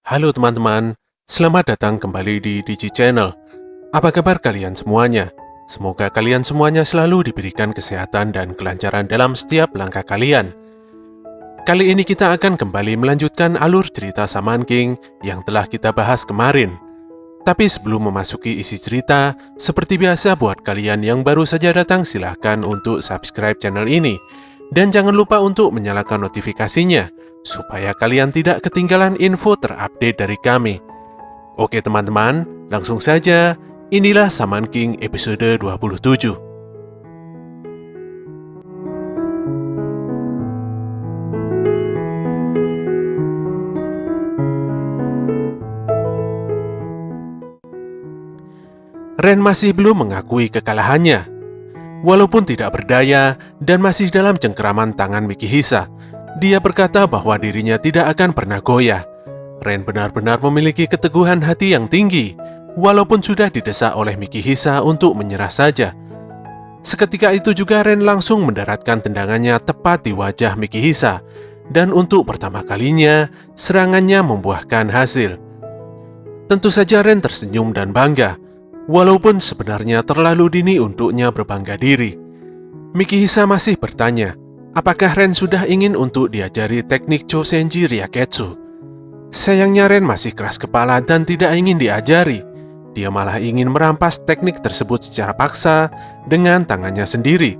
Halo teman-teman, selamat datang kembali di Digi Channel. Apa kabar kalian semuanya? Semoga kalian semuanya selalu diberikan kesehatan dan kelancaran dalam setiap langkah kalian. Kali ini kita akan kembali melanjutkan alur cerita Shaman King yang telah kita bahas kemarin. Tapi sebelum memasuki isi cerita, seperti biasa buat kalian yang baru saja datang silahkan untuk subscribe channel ini. Dan jangan lupa untuk menyalakan notifikasinya, supaya kalian tidak ketinggalan info terupdate dari kami. Oke teman-teman, langsung saja, inilah Shaman King episode 27. Ren masih belum mengakui kekalahannya. Walaupun tidak berdaya dan masih dalam cengkeraman tangan Mikihisa, dia berkata bahwa dirinya tidak akan pernah goyah. Ren benar-benar memiliki keteguhan hati yang tinggi, walaupun sudah didesak oleh Mikihisa untuk menyerah saja. Seketika itu juga Ren langsung mendaratkan tendangannya tepat di wajah Mikihisa, dan untuk pertama kalinya, serangannya membuahkan hasil. Tentu saja Ren tersenyum dan bangga, walaupun sebenarnya terlalu dini untuknya berbangga diri. Mikihisa masih bertanya, apakah Ren sudah ingin untuk diajari teknik Chosenji Ryaketsu. Sayangnya Ren masih keras kepala dan tidak ingin diajari. Dia malah ingin merampas teknik tersebut secara paksa dengan tangannya sendiri.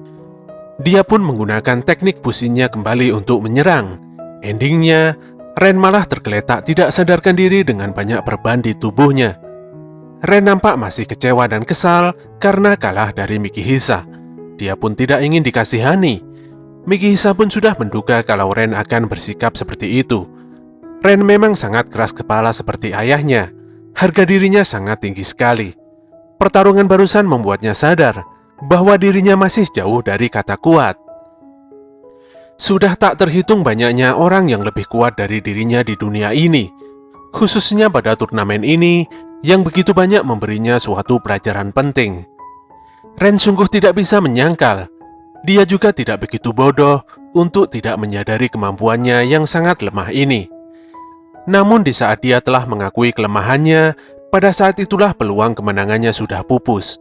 Dia pun menggunakan teknik businya kembali untuk menyerang. Endingnya, Ren malah tergeletak tidak sadarkan diri dengan banyak perban di tubuhnya. Ren nampak masih kecewa dan kesal karena kalah dari Mikihisa. Dia pun tidak ingin dikasihani. Mikihisa pun sudah menduga kalau Ren akan bersikap seperti itu. Ren memang sangat keras kepala seperti ayahnya. Harga dirinya sangat tinggi sekali. Pertarungan barusan membuatnya sadar bahwa dirinya masih jauh dari kata kuat. Sudah tak terhitung banyaknya orang yang lebih kuat dari dirinya di dunia ini. Khususnya pada turnamen ini, yang begitu banyak memberinya suatu pelajaran penting. Ren sungguh tidak bisa menyangkal. Dia juga tidak begitu bodoh untuk tidak menyadari kemampuannya yang sangat lemah ini. Namun di saat dia telah mengakui kelemahannya, pada saat itulah peluang kemenangannya sudah pupus.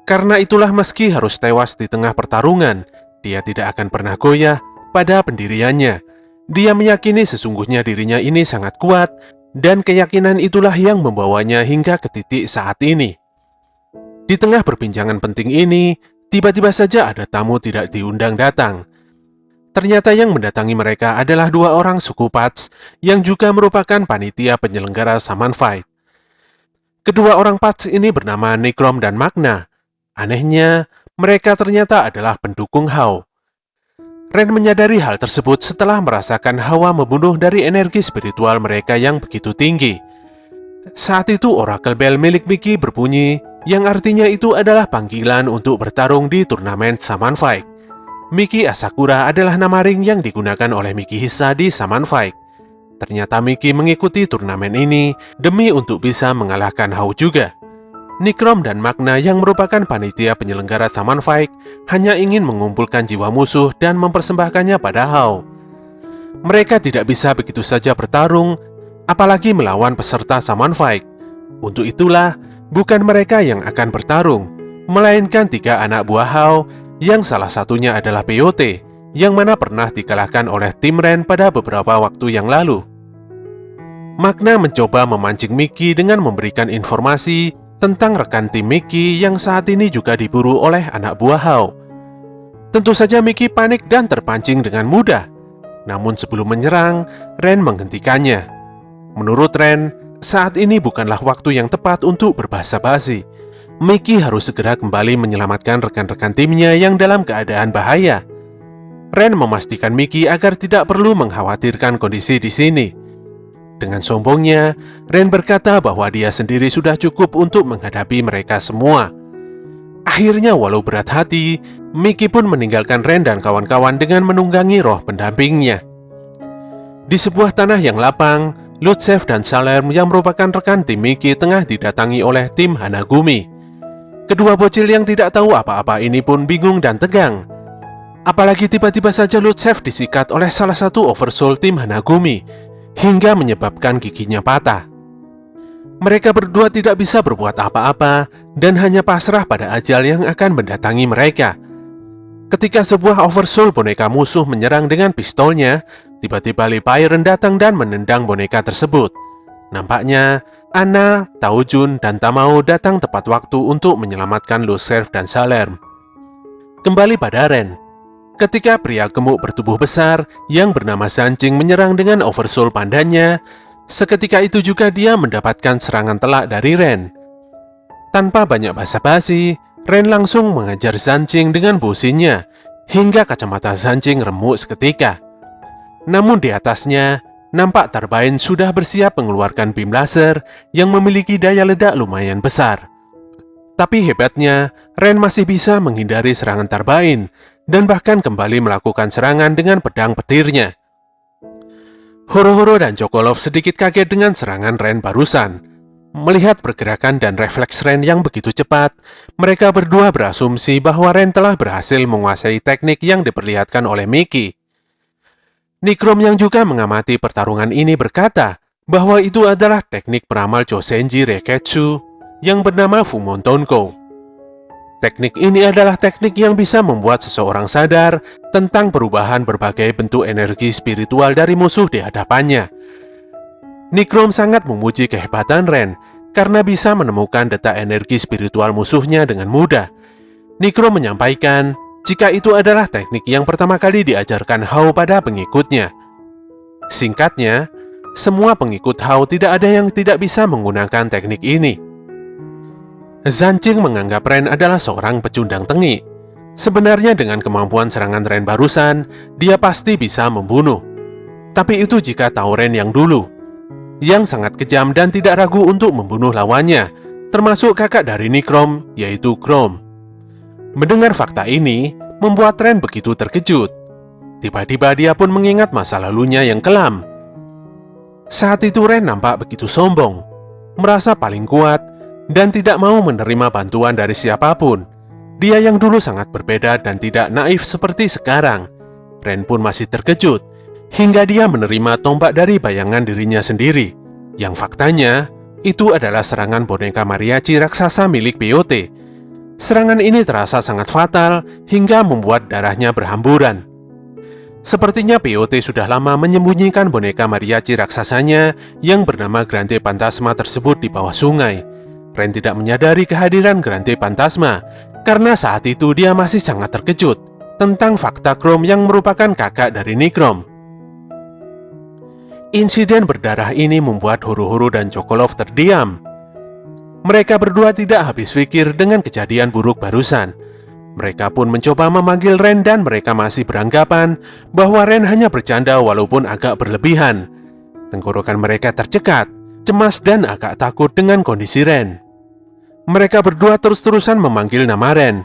Karena itulah meski harus tewas di tengah pertarungan, dia tidak akan pernah goyah pada pendiriannya. Dia meyakini sesungguhnya dirinya ini sangat kuat, dan keyakinan itulah yang membawanya hingga ke titik saat ini. Di tengah perbincangan penting ini, tiba-tiba saja ada tamu tidak diundang datang. Ternyata yang mendatangi mereka adalah dua orang suku Pats yang juga merupakan panitia penyelenggara Shaman Fight. Kedua orang Pats ini bernama Nikrom dan Magna. Anehnya, mereka ternyata adalah pendukung Hao. Ren menyadari hal tersebut setelah merasakan hawa membunuh dari energi spiritual mereka yang begitu tinggi. Saat itu Oracle Bell milik Miki berbunyi, yang artinya itu adalah panggilan untuk bertarung di turnamen Shaman Fight. Miki Asakura adalah nama ring yang digunakan oleh Mikihisa di Shaman Fight. Ternyata Miki mengikuti turnamen ini demi untuk bisa mengalahkan Hao juga. Nikrom dan Magna yang merupakan panitia penyelenggara Shaman Fight hanya ingin mengumpulkan jiwa musuh dan mempersembahkannya pada Hao. Mereka tidak bisa begitu saja bertarung, apalagi melawan peserta Shaman Fight. Untuk itulah, bukan mereka yang akan bertarung, melainkan tiga anak buah Hao yang salah satunya adalah Peyote, yang mana pernah dikalahkan oleh tim Ren pada beberapa waktu yang lalu. Magna mencoba memancing Miki dengan memberikan informasi tentang rekan tim Miki yang saat ini juga diburu oleh anak buah Hao. Tentu saja Miki panik dan terpancing dengan mudah. Namun sebelum menyerang, Ren menghentikannya. Menurut Ren, saat ini bukanlah waktu yang tepat untuk berbasa-basi. Miki harus segera kembali menyelamatkan rekan-rekan timnya yang dalam keadaan bahaya. Ren memastikan Miki agar tidak perlu mengkhawatirkan kondisi di sini. Dengan sombongnya, Ren berkata bahwa dia sendiri sudah cukup untuk menghadapi mereka semua. Akhirnya walau berat hati, Miki pun meninggalkan Ren dan kawan-kawan dengan menunggangi roh pendampingnya. Di sebuah tanah yang lapang, Lutsev dan Salerm yang merupakan rekan tim Miki tengah didatangi oleh tim Hanagumi. Kedua bocil yang tidak tahu apa-apa ini pun bingung dan tegang. Apalagi tiba-tiba saja Lutsev disikat oleh salah satu oversoul tim Hanagumi. hingga menyebabkan giginya patah. Mereka berdua tidak bisa berbuat apa-apa dan hanya pasrah pada ajal yang akan mendatangi mereka. Ketika sebuah oversoul boneka musuh menyerang dengan pistolnya, tiba-tiba Lee Byron datang dan menendang boneka tersebut. Nampaknya, Anna, Taojun, dan Tamao datang tepat waktu untuk menyelamatkan Lo Serf dan Salerm. Kembali pada Ren. Ketika pria gemuk bertubuh besar yang bernama Zanjing menyerang dengan oversoul pandanya, seketika itu juga dia mendapatkan serangan telak dari Ren. Tanpa banyak basa-basi, Ren langsung mengejar Zanjing dengan businya, hingga kacamata Zanjing remuk seketika. Namun di atasnya, nampak Tarbain sudah bersiap mengeluarkan beam laser yang memiliki daya ledak lumayan besar. Tapi hebatnya, Ren masih bisa menghindari serangan Tarbain, dan bahkan kembali melakukan serangan dengan pedang petirnya. Horo-Horo dan Chocolov sedikit kaget dengan serangan Ren barusan. Melihat pergerakan dan refleks Ren yang begitu cepat, mereka berdua berasumsi bahwa Ren telah berhasil menguasai teknik yang diperlihatkan oleh Miki. Nikrom yang juga mengamati pertarungan ini berkata bahwa itu adalah teknik peramal Josenji Reketsu yang bernama Fumontonko. Teknik ini adalah teknik yang bisa membuat seseorang sadar tentang perubahan berbagai bentuk energi spiritual dari musuh di hadapannya. Nikrom sangat memuji kehebatan Ren karena bisa menemukan detak energi spiritual musuhnya dengan mudah. Nikrom menyampaikan jika itu adalah teknik yang pertama kali diajarkan Hao pada pengikutnya. Singkatnya, semua pengikut Hao tidak ada yang tidak bisa menggunakan teknik ini. Zanjing menganggap Ren adalah seorang pecundang tengik. Sebenarnya dengan kemampuan serangan Ren barusan, dia pasti bisa membunuh. Tapi itu jika tahu Ren yang dulu, yang sangat kejam dan tidak ragu untuk membunuh lawannya, termasuk kakak dari Nikrom, yaitu Chrome. Mendengar fakta ini, membuat Ren begitu terkejut. Tiba-tiba dia pun mengingat masa lalunya yang kelam. Saat itu Ren nampak begitu sombong, merasa paling kuat, dan tidak mau menerima bantuan dari siapapun. Dia yang dulu sangat berbeda dan tidak naif seperti sekarang. Ren pun masih terkejut, hingga dia menerima tombak dari bayangan dirinya sendiri, yang faktanya itu adalah serangan boneka mariachi raksasa milik Peyote. Serangan ini terasa sangat fatal, hingga membuat darahnya berhamburan. Sepertinya Peyote sudah lama menyembunyikan boneka mariachi raksasanya yang bernama Grande Phantasma tersebut di bawah sungai. Ren tidak menyadari kehadiran Grande Phantasma, karena saat itu dia masih sangat terkejut tentang fakta Chrome yang merupakan kakak dari Nikrom. Insiden berdarah ini membuat Horo-Horo dan Chocolov terdiam. Mereka berdua tidak habis pikir dengan kejadian buruk barusan. Mereka pun mencoba memanggil Ren dan mereka masih beranggapan bahwa Ren hanya bercanda walaupun agak berlebihan. Tenggorokan mereka tercekat, cemas dan agak takut dengan kondisi Ren. Mereka berdua terus-terusan memanggil nama Ren.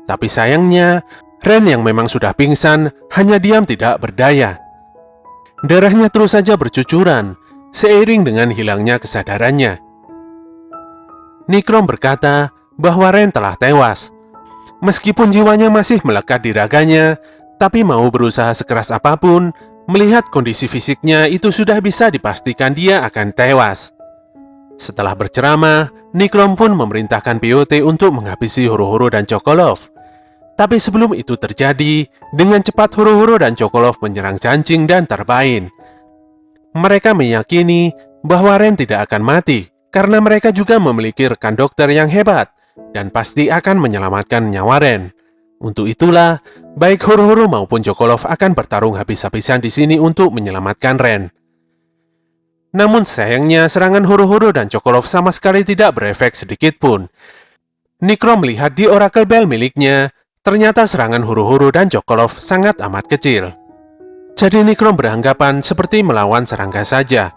Tapi sayangnya, Ren yang memang sudah pingsan hanya diam tidak berdaya. Darahnya terus saja bercucuran, seiring dengan hilangnya kesadarannya. Nikrom berkata bahwa Ren telah tewas. Meskipun jiwanya masih melekat di raganya, tapi mau berusaha sekeras apapun, melihat kondisi fisiknya itu sudah bisa dipastikan dia akan tewas. Setelah berceramah, Nikrom pun memerintahkan Peyote untuk menghabisi Horo-Horo dan Chocolov. Tapi sebelum itu terjadi, dengan cepat Horo-Horo dan Chocolov menyerang Zanjing dan Tarbain. Mereka meyakini bahwa Ren tidak akan mati, karena mereka juga memiliki rekan dokter yang hebat, dan pasti akan menyelamatkan nyawa Ren. Untuk itulah, baik Horo-Horo maupun Chocolov akan bertarung habis-habisan di sini untuk menyelamatkan Ren. Namun sayangnya serangan Horo-Horo dan Chocolov sama sekali tidak berefek sedikit pun. Nikrom melihat di Oracle Bell miliknya, ternyata serangan Horo-Horo dan Chocolov sangat amat kecil. Jadi Nikrom beranggapan seperti melawan serangga saja.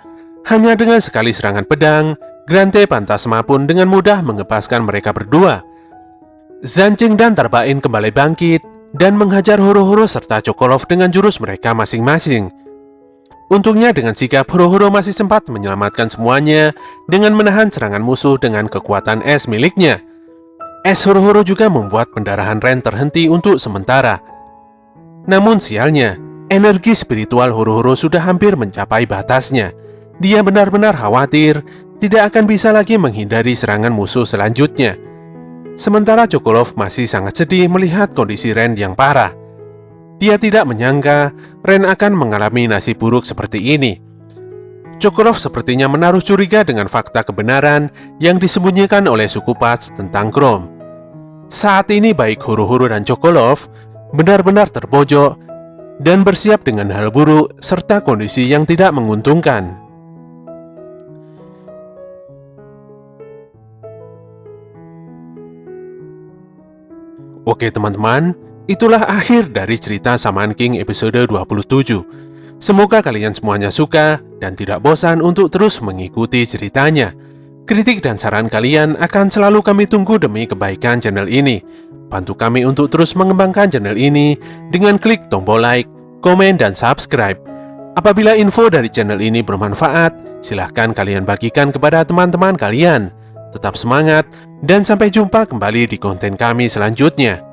Hanya dengan sekali serangan pedang, Grande Phantasma pun dengan mudah mengebaskan mereka berdua. Zanjing dan Tarbain kembali bangkit dan menghajar Horo-Horo serta Chocolov dengan jurus mereka masing-masing. Untungnya dengan sigap Horo-Horo masih sempat menyelamatkan semuanya dengan menahan serangan musuh dengan kekuatan es miliknya. Es Horo-Horo juga membuat pendarahan Ren terhenti untuk sementara. Namun sialnya, Energi spiritual Horo-Horo sudah hampir mencapai batasnya. Dia benar-benar khawatir tidak akan bisa lagi menghindari serangan musuh selanjutnya. Sementara Chocolove masih sangat sedih melihat kondisi Ren yang parah. Dia tidak menyangka Ren akan mengalami nasib buruk seperti ini. Chocolove sepertinya menaruh curiga dengan fakta kebenaran yang disembunyikan oleh suku Pats tentang Grom. Saat ini baik Horo-Horo dan Chocolove benar-benar terpojok dan bersiap dengan hal buruk serta kondisi yang tidak menguntungkan. Oke teman-teman, itulah akhir dari cerita Shaman King episode 27. Semoga kalian semuanya suka dan tidak bosan untuk terus mengikuti ceritanya. Kritik dan saran kalian akan selalu kami tunggu demi kebaikan channel ini. Bantu kami untuk terus mengembangkan channel ini dengan klik tombol like, komen, dan subscribe. Apabila info dari channel ini bermanfaat, silahkan kalian bagikan kepada teman-teman kalian. Tetap semangat, dan sampai jumpa kembali di konten kami selanjutnya.